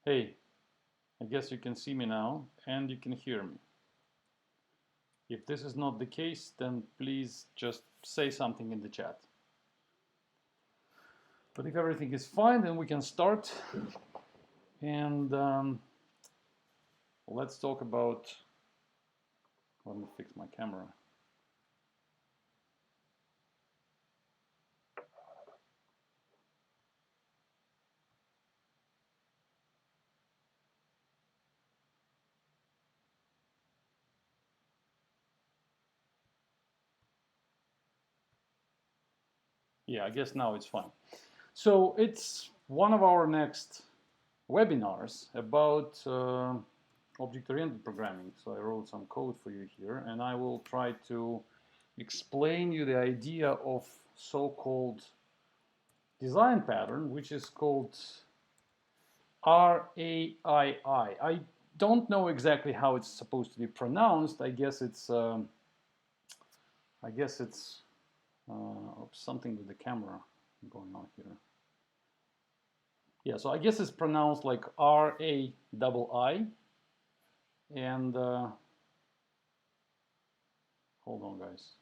Hey, I guess you can see me now and you can hear me. If this is not the case, then please just say something in the chat. But if everything is fine, then we can start. And let's talk about, let me fix my camera. Yeah, I guess now it's fine. So it's one of our next webinars about object-oriented programming. So I wrote some code for you here, and I will try to explain you the idea of so-called design pattern, which is called RAII. I don't know exactly how it's supposed to be pronounced. I guess it's something with the camera going on here. Yeah, so I guess it's pronounced like RAII. And hold on, guys.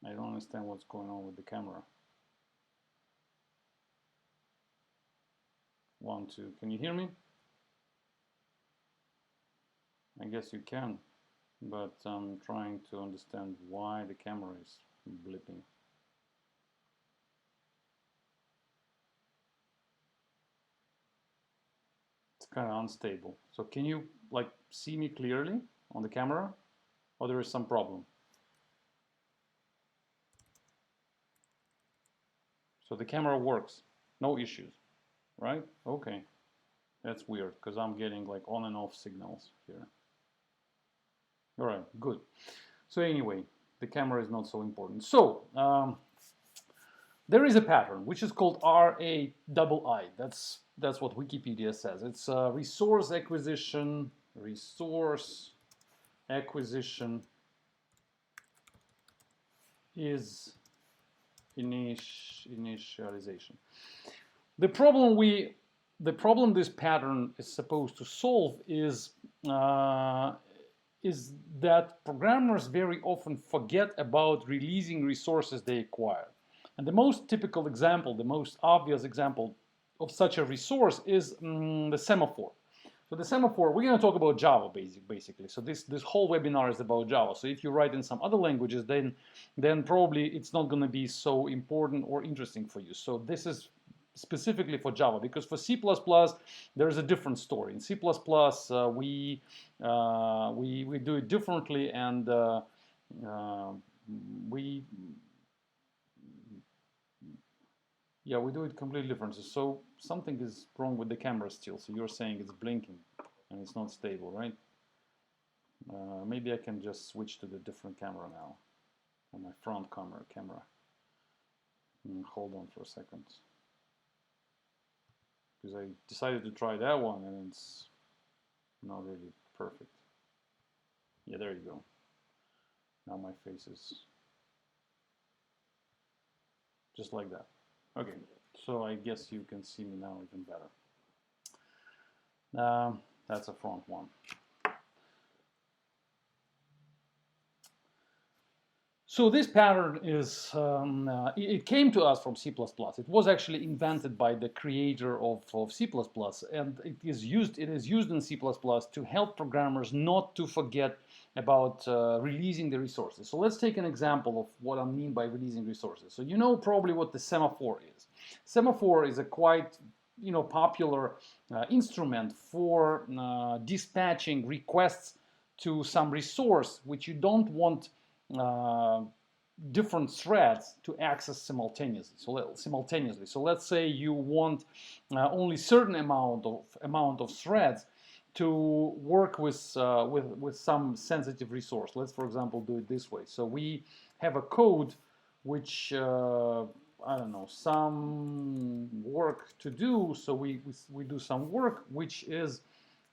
I don't understand what's going on with the camera. 1, 2, can you hear me? I guess you can, but I'm trying to understand why the camera is blipping. It's kind of unstable. So can you like see me clearly on the camera, or there is some problem? So the camera works, no issues, right? Okay, that's weird because I'm getting like on and off signals here. All right, good. So anyway, the camera is not so important. So there is a pattern which is called RAII. That's what Wikipedia says. It's resource acquisition is initialization. The problem this pattern is supposed to solve is that programmers very often forget about releasing resources they acquire. And the most typical example, the most obvious example of such a resource is the semaphore. So the semaphore, we're going to talk about Java basically. So this whole webinar is about Java. So if you write in some other languages, then probably it's not going to be so important or interesting for you. So this is specifically for Java, because for C++ there's a different story. In C++ we do it differently, and we do it completely different. So something is wrong with the camera still. So you're saying it's blinking and it's not stable, right? Maybe I can just switch to the different camera now, on my front camera. Hold on for a second, because I decided to try that one and it's not really perfect. Yeah, there you go. Now my face is just like that. Okay, so I guess you can see me now even better. That's a front one. So this pattern is, it came to us from C++. It was actually invented by the creator of C++, and it is used in C++ to help programmers not to forget about releasing the resources. So let's take an example of what I mean by releasing resources. So you know probably what the semaphore is. Semaphore is a quite popular instrument for dispatching requests to some resource which you don't want different threads to access simultaneously. So let's say you want only certain amount of threads to work with some sensitive resource. Let's, for example, do it this way. So we have a code which I don't know, some work to do. So we do some work which is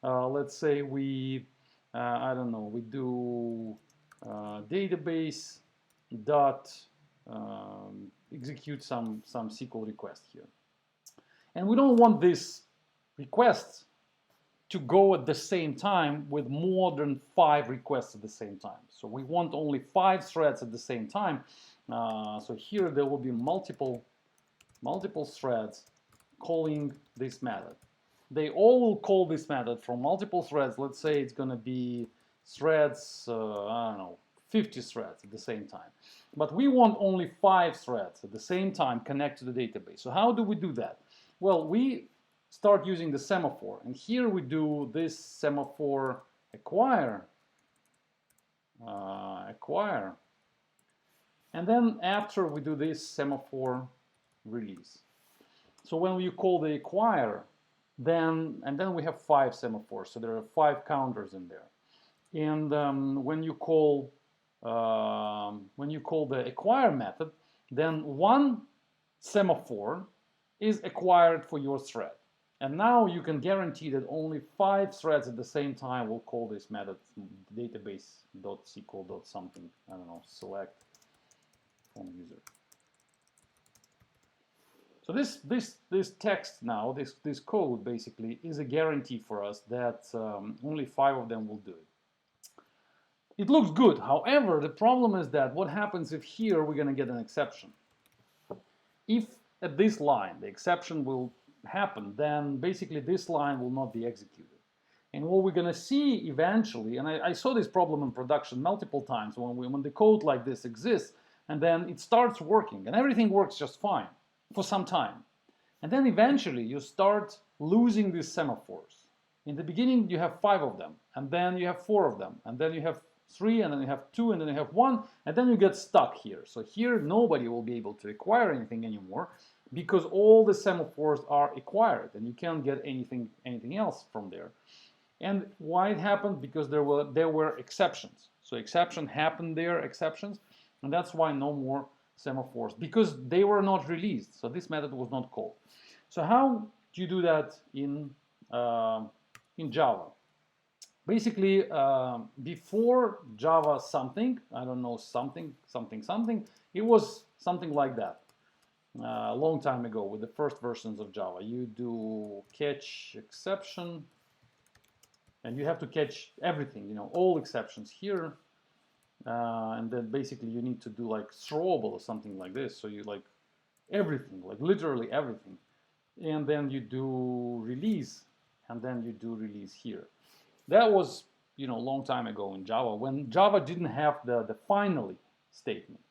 let's say we I don't know, we do database dot execute some SQL request here. And we don't want this request to go at the same time with more than 5 requests at the same time. So we want only 5 threads at the same time. So here there will be multiple threads calling this method. They all will call this method from multiple threads. Let's say it's going to be threads, I don't know, 50 threads at the same time. But we want only 5 threads at the same time connect to the database. So how do we do that? Well, we start using the semaphore. And here we do this semaphore acquire. And then after we do this semaphore release. So when you call the acquire, then we have 5 semaphores. So there are 5 counters in there. And when you call the acquire method, then 1 semaphore is acquired for your thread. And now you can guarantee that only 5 threads at the same time will call this method database.sql.something, I don't know, select from user. So this text now, this code basically is a guarantee for us that only 5 of them will do it. It looks good. However, the problem is that what happens if here we're going to get an exception? If at this line the exception will happen, then basically this line will not be executed. And what we're going to see eventually, and I saw this problem in production multiple times when the code like this exists, and then it starts working, and everything works just fine for some time. And then eventually you start losing these semaphores. In the beginning you have 5 of them, and then you have 4 of them, and then you have 3, and then you have 2, and then you have 1, and then you get stuck here. So here nobody will be able to acquire anything anymore because all the semaphores are acquired, and you can't get anything else from there. And why it happened? Because there were exceptions. So exception happened there, exceptions, and that's why no more semaphores, because they were not released. So this method was not called. So how do you do that in Java? Basically, before Java something, I don't know, something, it was something like that. A long time ago with the first versions of Java. You do catch exception, and you have to catch everything, you know, all exceptions here. And then basically you need to do like throwable or something like this. So you like everything, like literally everything. And then you do release, and then you do release here. That was, you know, a long time ago in Java, when Java didn't have the finally statement.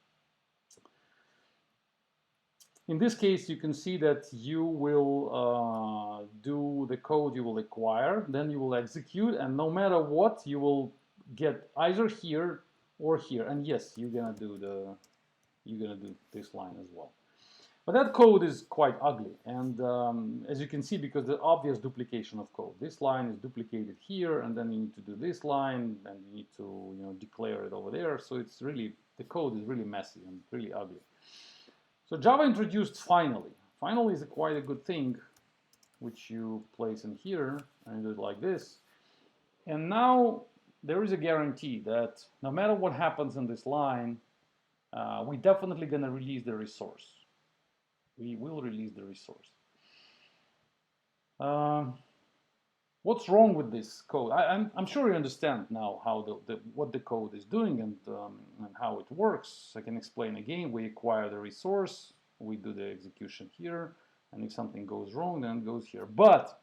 In this case, you can see that you will do the code you will acquire, then you will execute, and no matter what, you will get either here or here. And yes, you're gonna do this line as well. But that code is quite ugly, and as you can see, because the obvious duplication of code. This line is duplicated here, and then you need to do this line, and you need to, you know, declare it over there. So it's really, the code is really messy and really ugly. So Java introduced finally. Finally is quite a good thing, which you place in here and do it like this. And now there is a guarantee that no matter what happens in this line, we're definitely going to release the resource. We will release the resource. What's wrong with this code? I'm sure you understand now how what the code is doing and how it works. I can explain again. We acquire the resource, we do the execution here, and if something goes wrong, then it goes here. But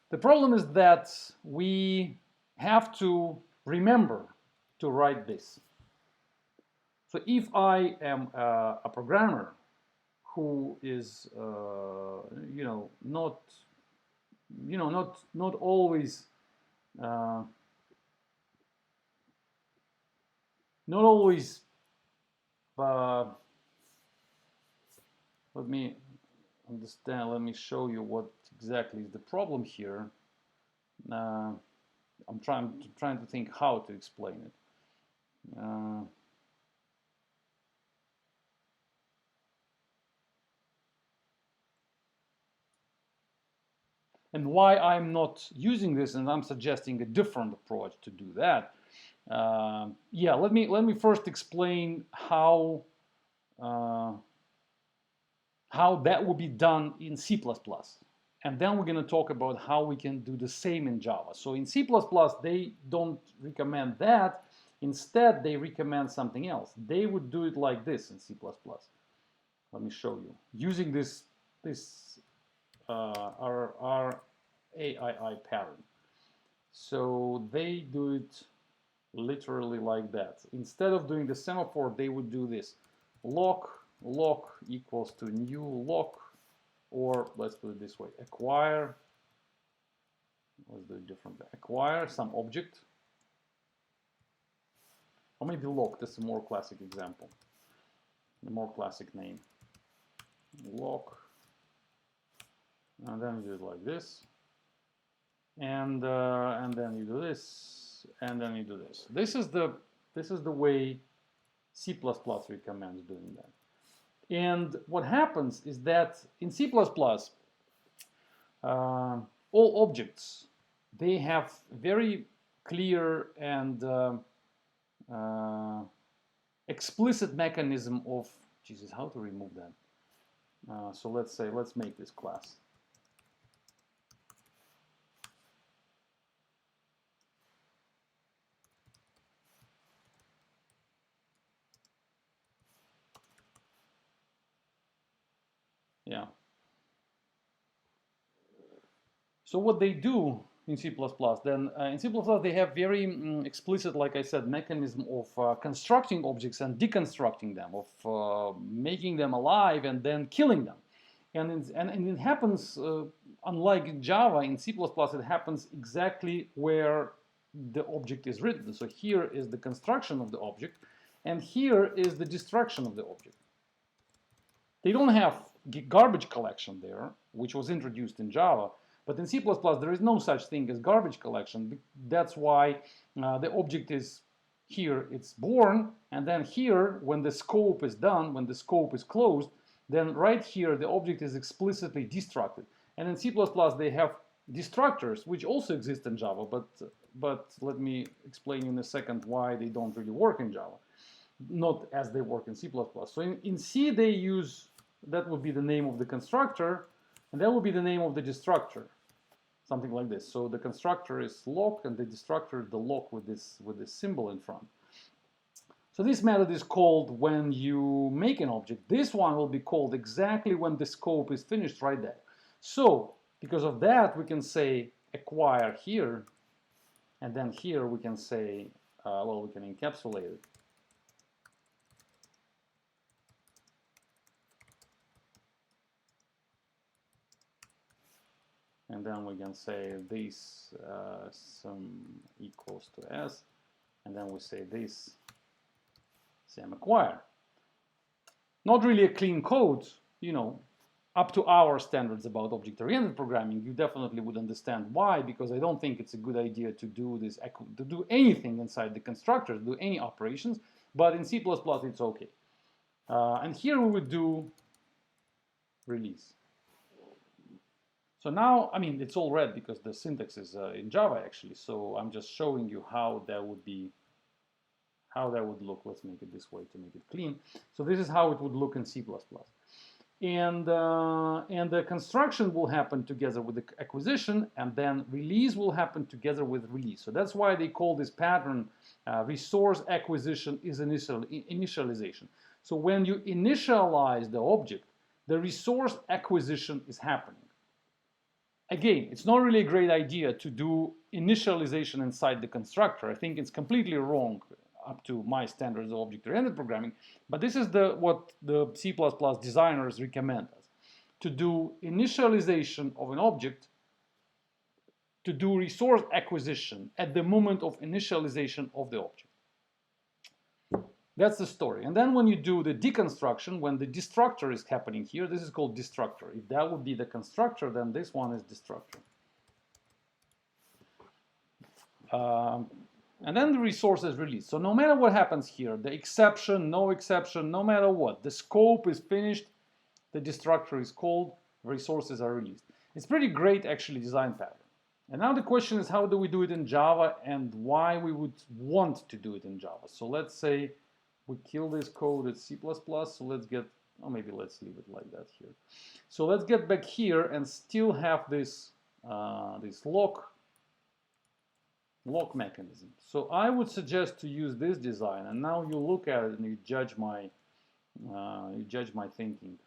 the problem is that we have to remember to write this. So if I am a programmer who is, you know, not always let me understand, let me show you what exactly is the problem here. I'm trying to think how to explain it. And why I'm not using this, and I'm suggesting a different approach to do that. Yeah, let me first explain how how that would be done in C++. And then we're going to talk about how we can do the same in Java. So in C++, they don't recommend that. Instead, they recommend something else. They would do it like this in C++. Let me show you. Using this RAII pattern. So they do it literally like that. Instead of doing the semaphore, they would do this. Lock equals to new lock, or let's put it this way, acquire, let's do it differently, acquire some object, or maybe lock, that's a more classic example, a more classic name, lock, and then you do it like this, and then you do this, and then you do this. This is the way C++ recommends doing that. And what happens is that in C++, all objects, they have very clear and explicit mechanism of, Jesus, how to remove that? So let's make this class. Yeah. So what they do in C++, then in C++ they have very explicit, like I said, mechanism of constructing objects and deconstructing them, of making them alive and then killing them. And it happens, unlike in Java, in C++, it happens exactly where the object is written. So here is the construction of the object, and here is the destruction of the object. They don't have garbage collection there, which was introduced in Java, but in C++ there is no such thing as garbage collection. That's why the object is here, it's born, and then here, when the scope is done, when the scope is closed, then right here the object is explicitly destructed. And in C++ they have destructors, which also exist in Java, but let me explain in a second why they don't really work in Java, not as they work in C++. So in C they use, that would be the name of the constructor, and that would be the name of the destructor, something like this. So the constructor is lock, and the destructor is the lock with this symbol in front. So this method is called when you make an object. This one will be called exactly when the scope is finished right there. So because of that, we can say acquire here, and then here we can say, well, we can encapsulate it. And then we can say this sum equals to s, and then we say this same acquire. Not really a clean code, you know, up to our standards about object-oriented programming. You definitely would understand why, because I don't think it's a good idea to do this, to do anything inside the constructor, to do any operations, but in C++ it's okay. And here we would do release. So now, I mean, it's all red because the syntax is in Java actually. So I'm just showing you how that would be, how that would look. Let's make it this way to make it clean. So this is how it would look in C++. And the construction will happen together with the acquisition, and then release will happen together with release. So that's why they call this pattern resource acquisition is initialization. So when you initialize the object, the resource acquisition is happening. Again, it's not really a great idea to do initialization inside the constructor. I think it's completely wrong up to my standards of object-oriented programming, but this is what the C++ designers recommend us. To do initialization of an object, to do resource acquisition at the moment of initialization of the object. That's the story. And then when you do the deconstruction, when the destructor is happening here, this is called destructor. If that would be the constructor, then this one is destructor. And then the resource is released. So no matter what happens here, the exception, no matter what, the scope is finished, the destructor is called, resources are released. It's pretty great actually design pattern. And now the question is, how do we do it in Java and why we would want to do it in Java? So let's say We kill this code at C++, so let's get, or maybe let's leave it like that here. So let's get back here and still have this this lock mechanism. So I would suggest to use this design, and now you look at it and you judge my thinking,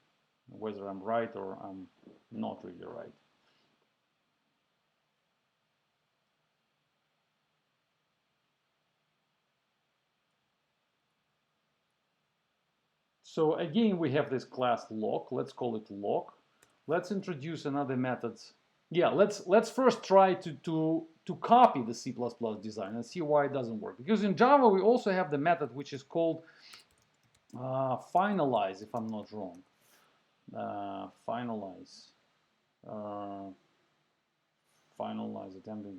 whether I'm right or I'm not really right. So again, we have this class lock. Let's call it lock. Let's introduce another method. Yeah, let's first try to copy the C++ design and see why it doesn't work. Because in Java we also have the method which is called finalize, if I'm not wrong. Finalize. Finalize attempting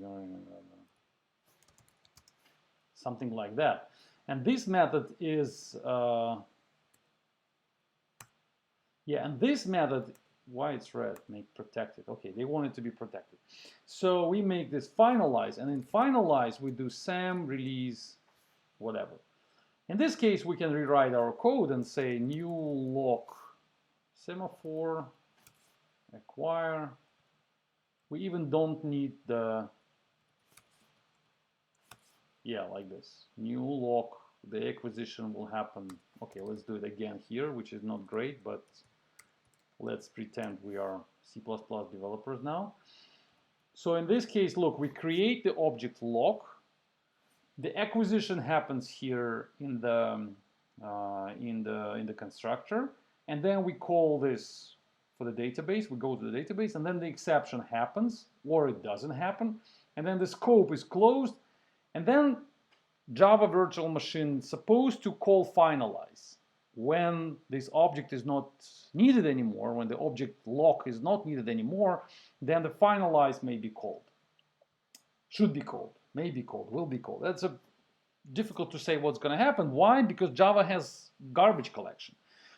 something like that. And this method is yeah, and this method, why it's red, make protected. Okay, they want it to be protected. So we make this finalize, and in finalize we do sam release whatever. In this case, we can rewrite our code and say new lock semaphore acquire. We even don't need the, yeah, like this. New lock, the acquisition will happen. Okay, let's do it again here, which is not great, but let's pretend we are C++ developers now. So in this case, look, we create the object lock. The acquisition happens here in the constructor, and then we call this for the database. We go to the database, and then the exception happens, or it doesn't happen, and then the scope is closed, and then Java virtual machine is supposed to call finalize when this object is not needed anymore. When the object lock is not needed anymore, then the finalize may be called, should be called, may be called, will be called. That's difficult to say what's going to happen. Why? Because Java has garbage collection.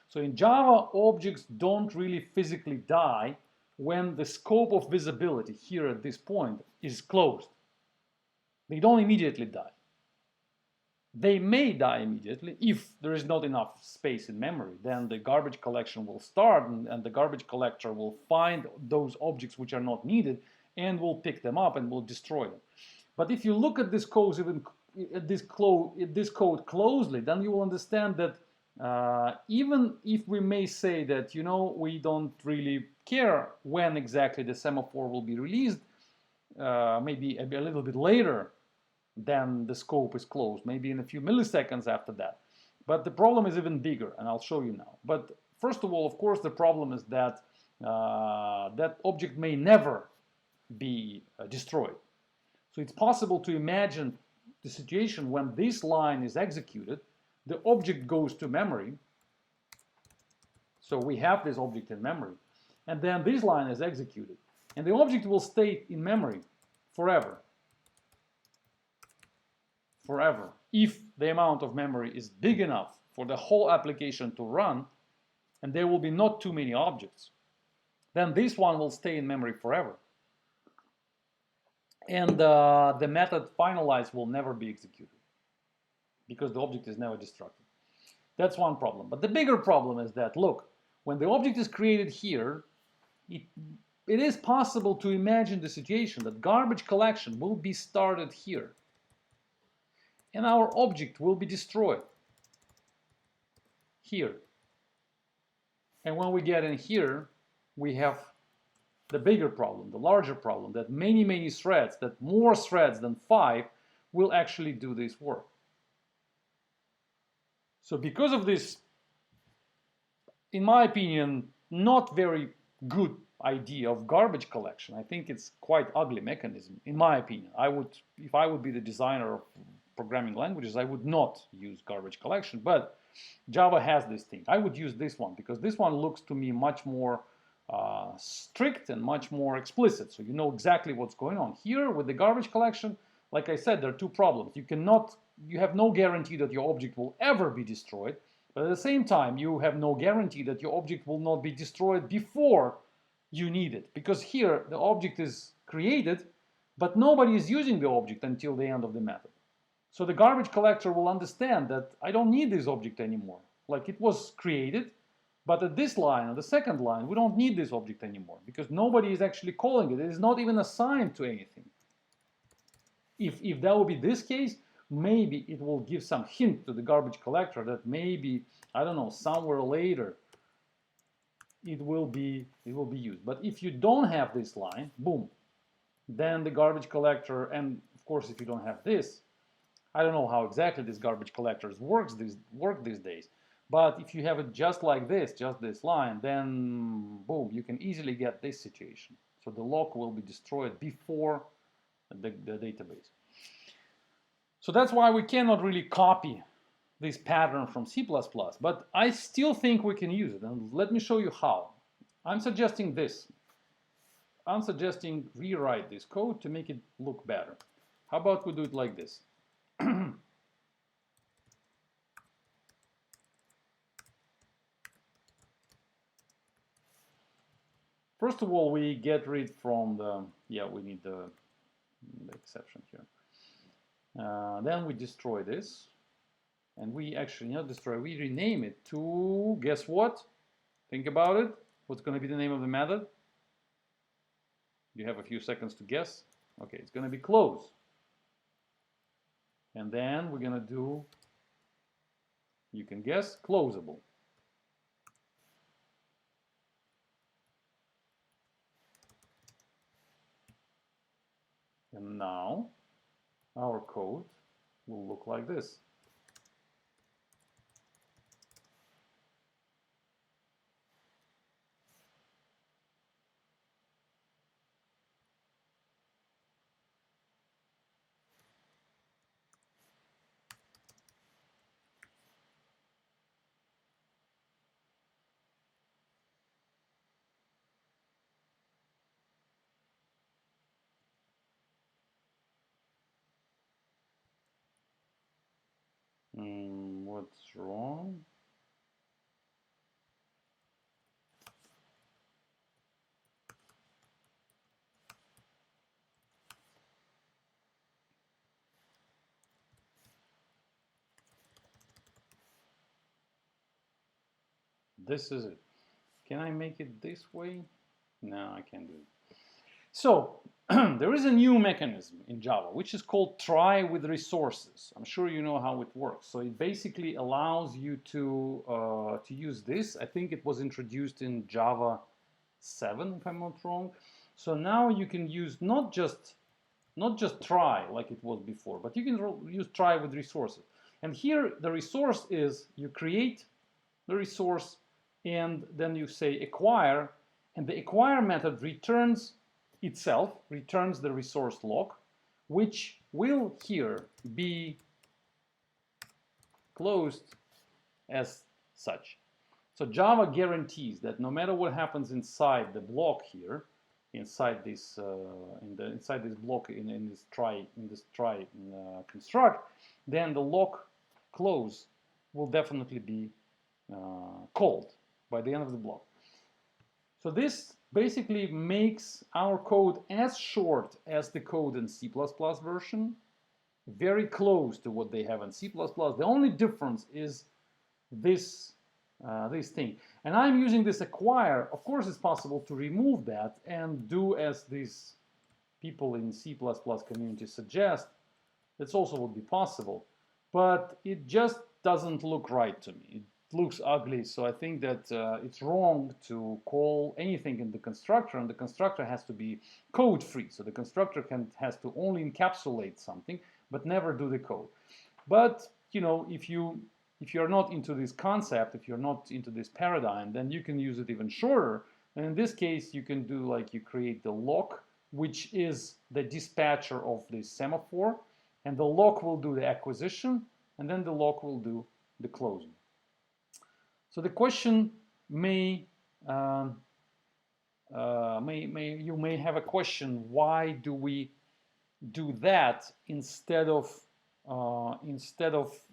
So in Java, objects don't really physically die when the scope of visibility here at this point is closed. They don't immediately die. They may die immediately if there is not enough space in memory. Then the garbage collection will start, and the garbage collector will find those objects which are not needed and will pick them up and will destroy them. But if you look at this code, this code closely, then you will understand that even if we may say that, you know, we don't really care when exactly the semaphore will be released, maybe a little bit later than the scope is closed, maybe in a few milliseconds after that. But the problem is even bigger, and I'll show you now. But first of all, of course, the problem is that that object may never be destroyed. So it's possible to imagine the situation when this line is executed, the object goes to memory. So we have this object in memory, and then this line is executed, and the object will stay in memory forever. Forever. If the amount of memory is big enough for the whole application to run, and there will be not too many objects, then this one will stay in memory forever. And the method finalize will never be executed because the object is never destructed. That's one problem. But the bigger problem is that, look, when the object is created here, it is possible to imagine the situation that garbage collection will be started here, and our object will be destroyed here. And when we get in here, we have the bigger problem, the larger problem, that many threads, that more threads than 5 will actually do this work. So because of this, in my opinion, not very good idea of garbage collection, I think it's quite ugly mechanism, in my opinion. If I would be the designer of programming languages, I would not use garbage collection, but Java has this thing. I would use this one because this one looks to me much more strict and much more explicit, so you know exactly what's going on. Here with the garbage collection, like I said, there are two problems. You have no guarantee that your object will ever be destroyed, but at the same time you have no guarantee that your object will not be destroyed before you need it, because here the object is created but nobody is using the object until the end of the method. So the garbage collector will understand that I don't need this object anymore. Like it was created, but at this line, on the second line, we don't need this object anymore because nobody is actually calling it. It is not even assigned to anything. If that would be this case, maybe it will give some hint to the garbage collector that maybe, I don't know, somewhere later it will be used. But if you don't have this line, boom, then the garbage collector, and of course if you don't have this, I don't know how exactly this garbage collectors work these days, but if you have it just like this, just this line, then boom, you can easily get this situation. So the lock will be destroyed before the database. So that's why we cannot really copy this pattern from C++, but I still think we can use it, and let me show you how. I'm suggesting this. I'm suggesting rewrite this code to make it look better. How about we do it like this? First of all, we get rid from the, we need the exception here. Then we destroy this, and we actually not destroy, we rename it to, guess what? Think about it. What's going to be the name of the method? You have a few seconds to guess. Okay, it's going to be close. And then we're going to do, you can guess, closable. And now our code will look like this. What's wrong? This is it. Can I make it this way? No, I can't do it. So there is a new mechanism in Java, which is called try with resources. I'm sure you know how it works. So it basically allows you to use this. I think it was introduced in Java 7, if I'm not wrong. So now you can use not just try like it was before, but you can use try with resources. And here the resource is you create the resource and then you say acquire, and the acquire method returns itself, returns the resource lock, which will here be closed as such. So Java guarantees that no matter what happens inside the block here, inside this inside this block in this try construct, then the lock close will definitely be called by the end of the block. So this basically makes our code as short as the code in C++ version, very close to what they have in C++. The only difference is this this thing. And I'm using this acquire. Of course, it's possible to remove that and do as these people in C++ community suggest. That's also would be possible, but it just doesn't look right to me. It looks ugly, so I think that it's wrong to call anything in the constructor, and the constructor has to be code-free. So the constructor has to only encapsulate something, but never do the code. But you know, if you're not into this concept, if you're not into this paradigm, then you can use it even shorter. And in this case, you can do like you create the lock, which is the dispatcher of this semaphore, and the lock will do the acquisition, and then the lock will do the closing. So the question you may have a question: why do we do that instead of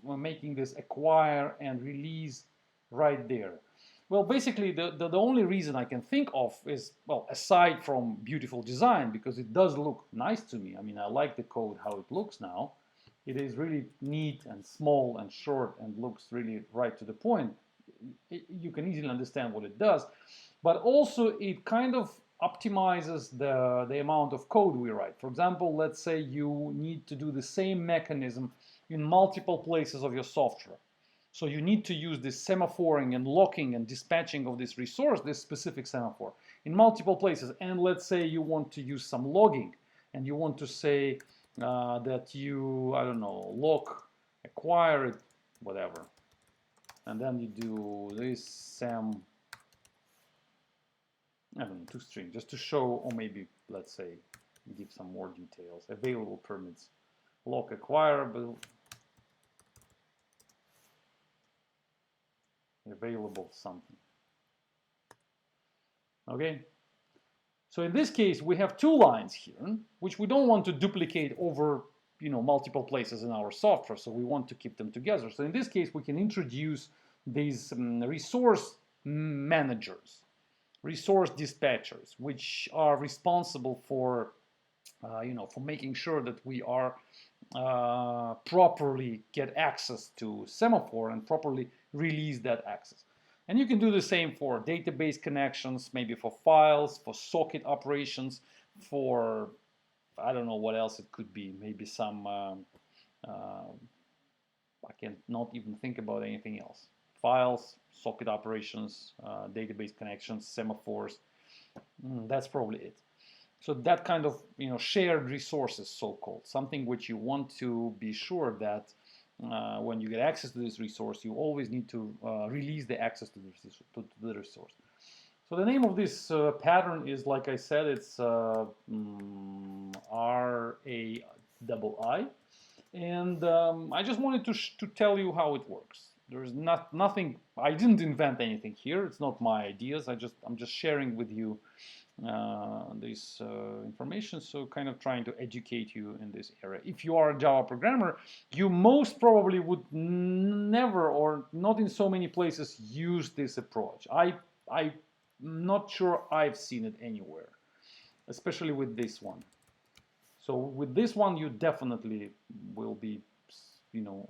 making this acquire and release right there? Well, basically, the only reason I can think of is, well, aside from beautiful design, because it does look nice to me. I mean, I like the code how it looks now. it is really neat and small and short and looks really right to the point, you can easily understand what it does. But also it kind of optimizes the amount of code we write. For example, let's say you need to do the same mechanism in multiple places of your software. So you need to use this semaphoring and locking and dispatching of this resource, this specific semaphore, in multiple places. And let's say you want to use some logging, and you want to say that you, I don't know, lock, acquire it, whatever. And then you do this sem, I don't know, to string, just to show, or maybe, let's say, give some more details. Available permits, lock acquirable, available something. Okay, so in this case we have two lines here, which we don't want to duplicate over multiple places in our software, so we want to keep them together. So in this case we can introduce these resource managers, resource dispatchers, which are responsible for for making sure that we are properly get access to semaphore and properly release that access. And you can do the same for database connections, maybe for files, for socket operations, for I don't know what else it could be, maybe some I can not even think about anything else. Files, socket operations, database connections, semaphores, that's probably it. So that kind of shared resources, so-called, something which you want to be sure that when you get access to this resource, you always need to release the access to the resource. So the name of this pattern is, like I said, it's RAII, and I just wanted to tell you how it works. There's nothing. I didn't invent anything here. It's not my ideas. I'm just sharing with you this information, so kind of trying to educate you in this area. If you are a Java programmer, you most probably would never, or not in so many places, use this approach. I'm not sure I've seen it anywhere, especially with this one. So with this one, you definitely will be,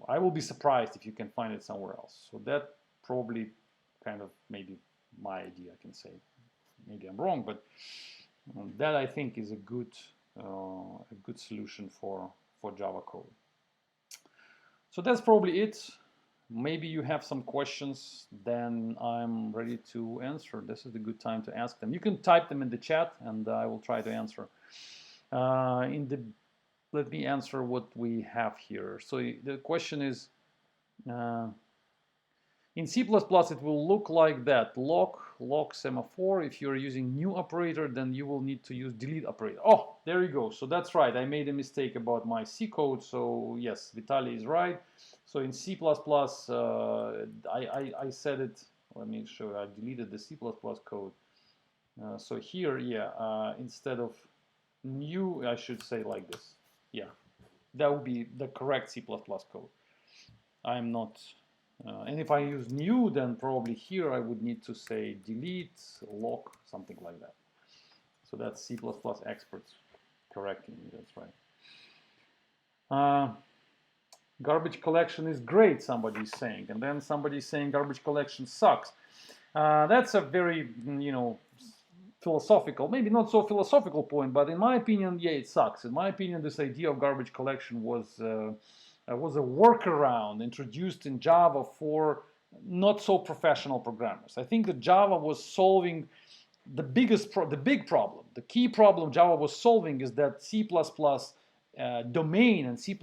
I will be surprised if you can find it somewhere else. So that probably kind of maybe my idea, I can say. Maybe I'm wrong, but that I think is a good solution for Java code. So that's probably it. Maybe you have some questions, then I'm ready to answer. This is the good time to ask them. You can type them in the chat, and I will try to answer. Let me answer what we have here. So the question is, in C++, it will look like that. Lock semaphore. If you're using new operator, then you will need to use delete operator. Oh, there you go. So that's right. I made a mistake about my C code. So yes, Vitaly is right. So in C++, I said it. Let me show you. I deleted the C++ code. So here, yeah, instead of new, I should say like this. Yeah, that would be the correct C++ code. I'm not. And if I use new, then probably here I would need to say delete, lock, something like that. So that's C++ experts correcting me, that's right. Garbage collection is great, somebody's saying. And then somebody's saying garbage collection sucks. That's a very, philosophical, maybe not so philosophical point, but in my opinion, yeah, it sucks. In my opinion, this idea of garbage collection was a workaround introduced in Java for not so professional programmers. I think that Java was solving the big problem. The key problem Java was solving is that C++ domain and C++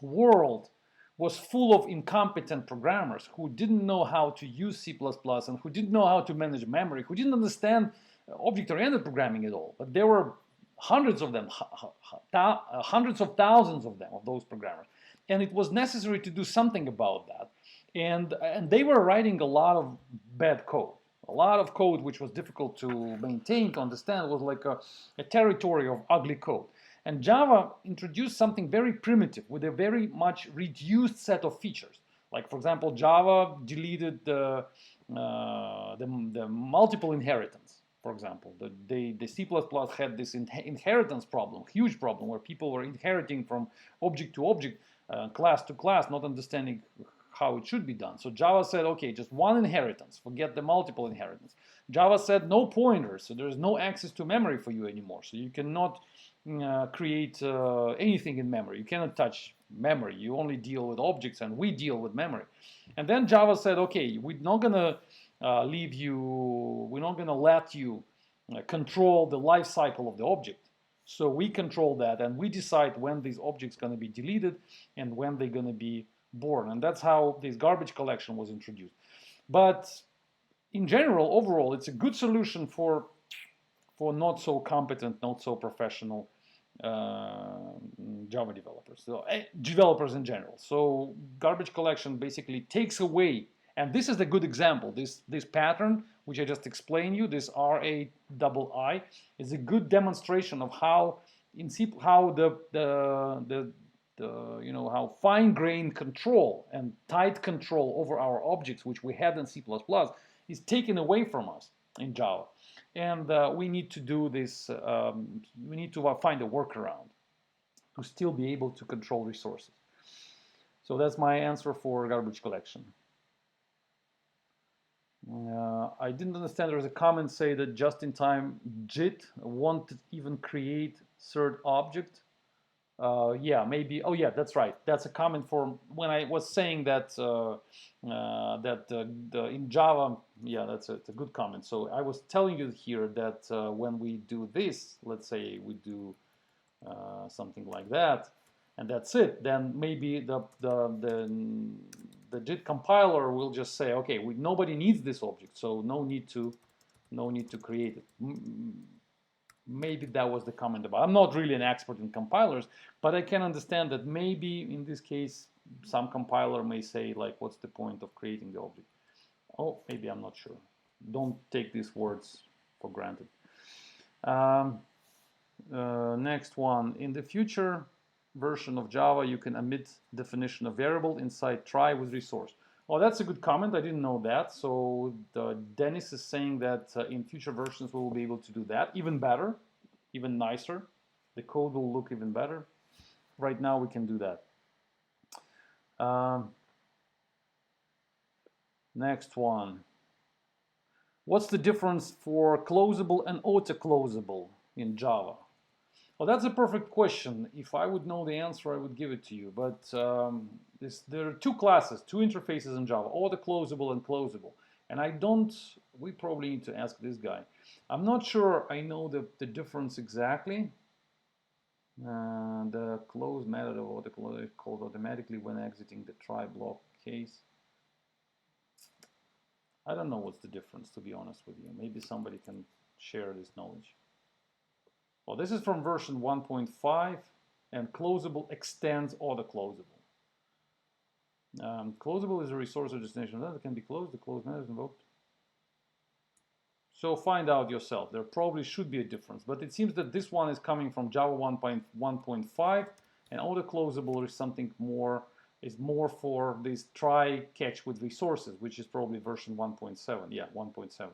world was full of incompetent programmers who didn't know how to use C++ and who didn't know how to manage memory, who didn't understand object-oriented programming at all. But there were hundreds of them, hundreds of thousands of them, of those programmers. And it was necessary to do something about that. And they were writing a lot of bad code. A lot of code which was difficult to maintain, to understand, was like a territory of ugly code. And Java introduced something very primitive with a very much reduced set of features. Like, for example, Java deleted the multiple inheritance. for example. The C++ had this inheritance problem, huge problem, where people were inheriting from object to object, class to class, not understanding how it should be done. So Java said, okay, just one inheritance, forget the multiple inheritance. Java said no pointers, so there's no access to memory for you anymore. So you cannot create anything in memory. You cannot touch memory. You only deal with objects, and we deal with memory. And then Java said, okay, we're not gonna leave you, we're not gonna let you control the life cycle of the object. So we control that, and we decide when these objects gonna be deleted and when they're gonna be born. And that's how this garbage collection was introduced. But in general, overall, it's a good solution for not so competent, not so professional Java developers, so developers in general. So garbage collection basically takes away, and this is a good example. This pattern, which I just explained you, this RAII, is a good demonstration of how in C, how how fine-grained control and tight control over our objects, which we had in C++, is taken away from us in Java. And we need to do this, we need to find a workaround to still be able to control resources. So that's my answer for garbage collection. I didn't understand, there was a comment say that just-in-time JIT won't even create third object. Yeah, maybe. Oh, yeah, that's right. That's a comment for when I was saying that in Java. Yeah, that's a good comment. So I was telling you here that when we do this, let's say we do something like that, and that's it. Then maybe the JIT compiler will just say, okay, nobody needs this object, so no need to create it. Maybe that was the comment about. I'm not really an expert in compilers, but I can understand that maybe in this case, some compiler may say, like, what's the point of creating the object? Oh, maybe, I'm not sure. Don't take these words for granted. Next one. In the future version of Java, you can omit definition of variable inside try with resource. Oh, that's a good comment. I didn't know that. So Dennis is saying that in future versions we will be able to do that even better, even nicer. The code will look even better. Right now we can do that. Next one. What's the difference for closable and auto-closable in Java? Well, that's a perfect question. If I would know the answer, I would give it to you. But there are two classes, two interfaces in Java, auto-closable and closable. And we probably need to ask this guy. I'm not sure I know the difference exactly. The close method of auto-close is called automatically when exiting the try block case. I don't know what's the difference, to be honest with you. Maybe somebody can share this knowledge. Well, this is from version 1.5, and closable extends auto-closable. Closable is a resource or destination that can be closed. The close method is invoked. So find out yourself. There probably should be a difference, but it seems that this one is coming from Java 1.1.5, and auto-closable is something more, is more for this try catch with resources, which is probably version 1.7. Yeah, 1.7.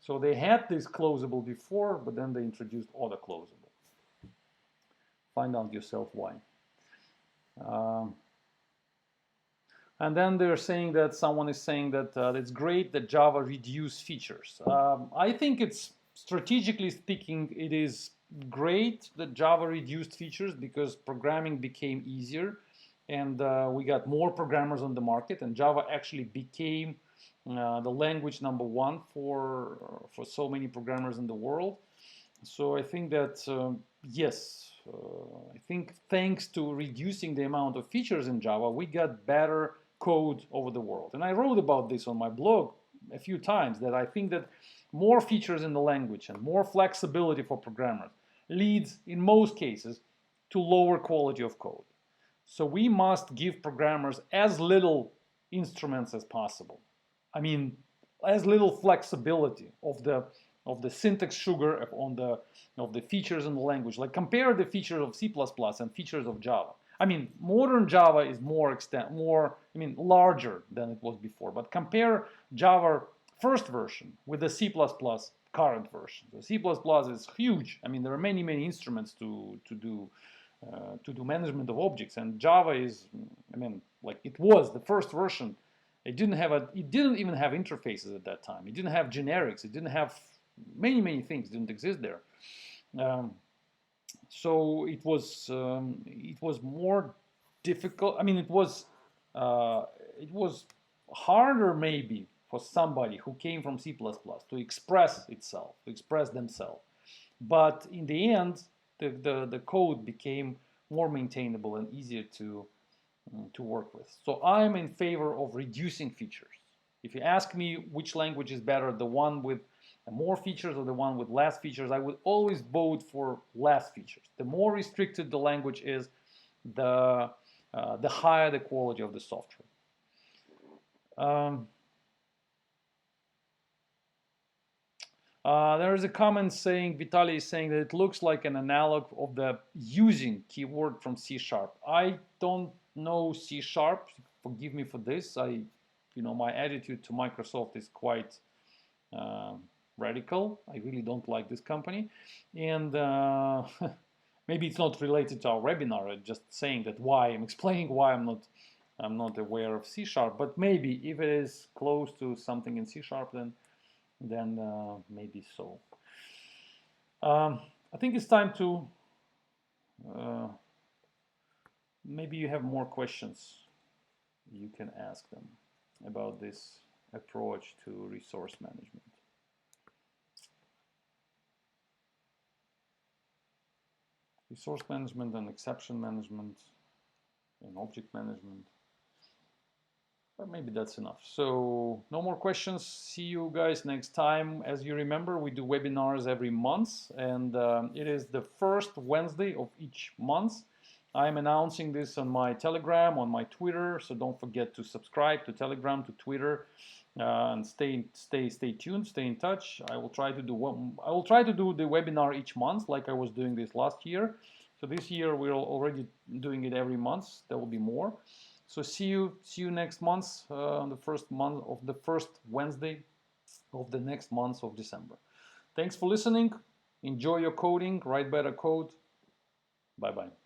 So they had this closable before, but then they introduced auto-closable. Find out yourself why. And then they're saying that someone is saying that it's great that Java reduced features. I think it's, strategically speaking, it is great that Java reduced features because programming became easier, and we got more programmers on the market, and Java actually became the language #1 for so many programmers in the world. So I think that yes, I think thanks to reducing the amount of features in Java, we got better code over the world. And I wrote about this on my blog a few times, that I think that more features in the language and more flexibility for programmers leads in most cases to lower quality of code. So we must give programmers as little instruments as possible. I mean, as little flexibility of the syntax sugar of the features in the language. Like, compare the features of C++ and features of Java. I mean, modern Java is larger than it was before. But compare Java first version with the C++ current version. So C++ is huge. I mean, there are many, many instruments to do management of objects, and Java is, I mean, like it was the first version. It didn't even have interfaces at that time. It didn't have generics. It didn't have many, many things didn't exist there. So it was more difficult. I mean, it was harder maybe for somebody who came from C++ to express itself, to express themselves. But in the end, the code became more maintainable and easier to work with. So I'm in favor of reducing features. If you ask me which language is better, the one with more features or the one with less features, I would always vote for less features. The more restricted the language is, the higher the quality of the software. There is a comment saying, Vitaly is saying that it looks like an analog of the using keyword from C#. I don't know C#. Forgive me for this. My attitude to Microsoft is quite radical. I really don't like this company, and maybe it's not related to our webinar. I'm just saying that I'm explaining why I'm not aware of C#. But maybe if it is close to something in C#, then maybe so. I think it's time to. Maybe you have more questions. You can ask them about this approach to resource management. Resource management and exception management and object management. But maybe that's enough. So no more questions. See you guys next time. As you remember, we do webinars every month, and it is the first Wednesday of each month. I'm announcing this on my Telegram, on my Twitter, so don't forget to subscribe to Telegram, to Twitter, and stay tuned, stay in touch. I will try to do the webinar each month, like I was doing this last year. So this year we're already doing it every month. There will be more. So see you next month, on the first Wednesday of the next month of December. Thanks for listening. Enjoy your coding. Write better code. Bye bye.